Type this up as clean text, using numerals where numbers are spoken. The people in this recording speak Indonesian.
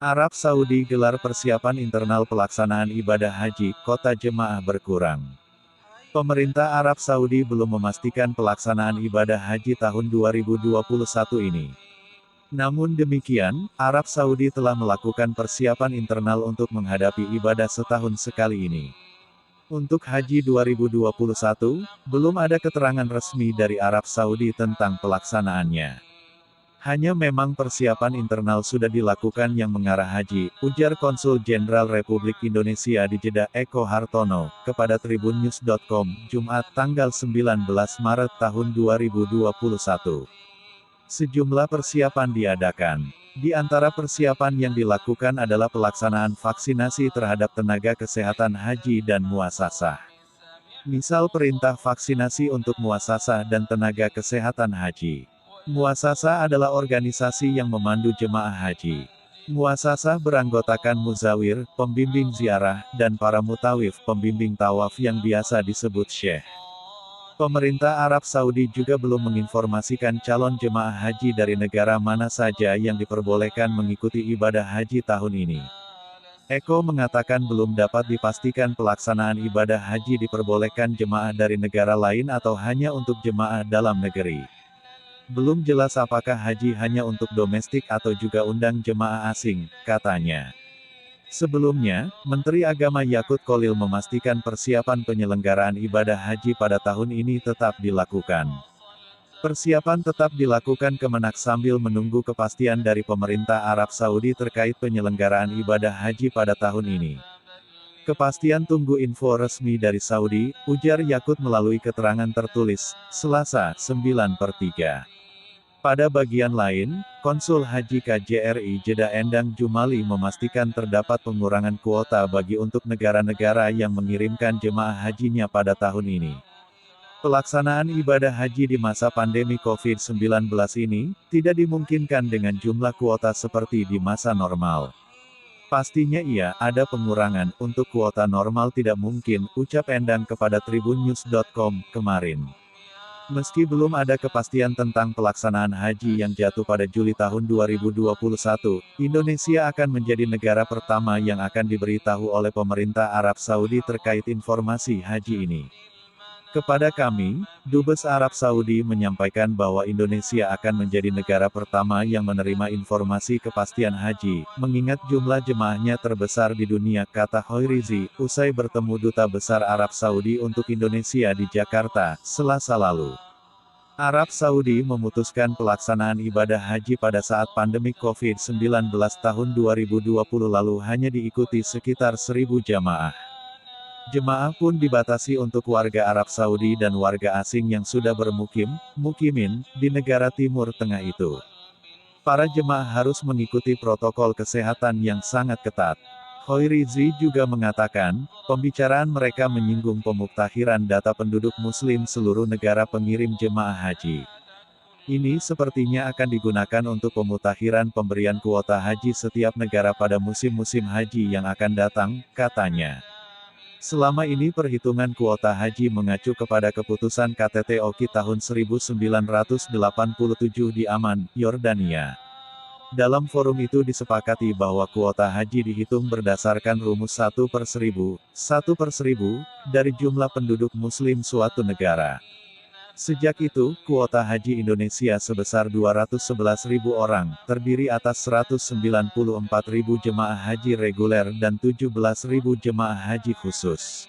Arab Saudi gelar persiapan internal pelaksanaan ibadah haji, kota jemaah berkurang. Pemerintah Arab Saudi belum memastikan pelaksanaan ibadah haji tahun 2021 ini. Namun demikian, Arab Saudi telah melakukan persiapan internal untuk menghadapi ibadah setahun sekali ini. Untuk Haji 2021, belum ada keterangan resmi dari Arab Saudi tentang pelaksanaannya. Hanya memang persiapan internal sudah dilakukan yang mengarah haji, ujar Konsul Jenderal Republik Indonesia di Jeddah, Eko Hartono, kepada tribunnews.com, Jumat, tanggal 19 Maret tahun 2021. Sejumlah persiapan diadakan. Di antara persiapan yang dilakukan adalah pelaksanaan vaksinasi terhadap tenaga kesehatan haji dan muasasah. Misal perintah vaksinasi untuk muasasah dan tenaga kesehatan haji. Muasasah adalah organisasi yang memandu jemaah haji. Muasasah beranggotakan muzawir, pembimbing ziarah, dan para mutawif, pembimbing tawaf yang biasa disebut syekh. Pemerintah Arab Saudi juga belum menginformasikan calon jemaah haji dari negara mana saja yang diperbolehkan mengikuti ibadah haji tahun ini. Eko mengatakan belum dapat dipastikan pelaksanaan ibadah haji diperbolehkan jemaah dari negara lain atau hanya untuk jemaah dalam negeri. Belum jelas apakah haji hanya untuk domestik atau juga undang jemaah asing, katanya. Sebelumnya, Menteri Agama Yakut Kholil memastikan persiapan penyelenggaraan ibadah haji pada tahun ini tetap dilakukan. Persiapan tetap dilakukan Kemenak sambil menunggu kepastian dari pemerintah Arab Saudi terkait penyelenggaraan ibadah haji pada tahun ini. Kepastian tunggu info resmi dari Saudi, ujar Yakut melalui keterangan tertulis, Selasa, 9/3. Pada bagian lain, Konsul Haji KJRI Jeddah Endang Jumali memastikan terdapat pengurangan kuota bagi untuk negara-negara yang mengirimkan jemaah hajinya pada tahun ini. Pelaksanaan ibadah haji di masa pandemi COVID-19 ini, tidak dimungkinkan dengan jumlah kuota seperti di masa normal. Pastinya iya, ada pengurangan, untuk kuota normal tidak mungkin, ucap Endang kepada tribunnews.com, kemarin. Meski belum ada kepastian tentang pelaksanaan haji yang jatuh pada Juli tahun 2021, Indonesia akan menjadi negara pertama yang akan diberitahu oleh pemerintah Arab Saudi terkait informasi haji ini. Kepada kami, Dubes Arab Saudi menyampaikan bahwa Indonesia akan menjadi negara pertama yang menerima informasi kepastian haji, mengingat jumlah jemaahnya terbesar di dunia, kata Hoirizi, usai bertemu Duta Besar Arab Saudi untuk Indonesia di Jakarta, Selasa lalu. Arab Saudi memutuskan pelaksanaan ibadah haji pada saat pandemi COVID-19 tahun 2020 lalu hanya diikuti sekitar 1.000 jamaah. Jemaah pun dibatasi untuk warga Arab Saudi dan warga asing yang sudah mukimin, di negara Timur Tengah itu. Para jemaah harus mengikuti protokol kesehatan yang sangat ketat. Hoirizi juga mengatakan, pembicaraan mereka menyinggung pemuktahiran data penduduk muslim seluruh negara pengirim jemaah haji. Ini sepertinya akan digunakan untuk pemutahiran pemberian kuota haji setiap negara pada musim-musim haji yang akan datang, katanya. Selama ini perhitungan kuota haji mengacu kepada keputusan KTT Oki tahun 1987 di Amman, Yordania. Dalam forum itu disepakati bahwa kuota haji dihitung berdasarkan rumus 1/1000, dari jumlah penduduk muslim suatu negara. Sejak itu, kuota haji Indonesia sebesar 211.000 orang, terdiri atas 194.000 jemaah haji reguler dan 17.000 jemaah haji khusus.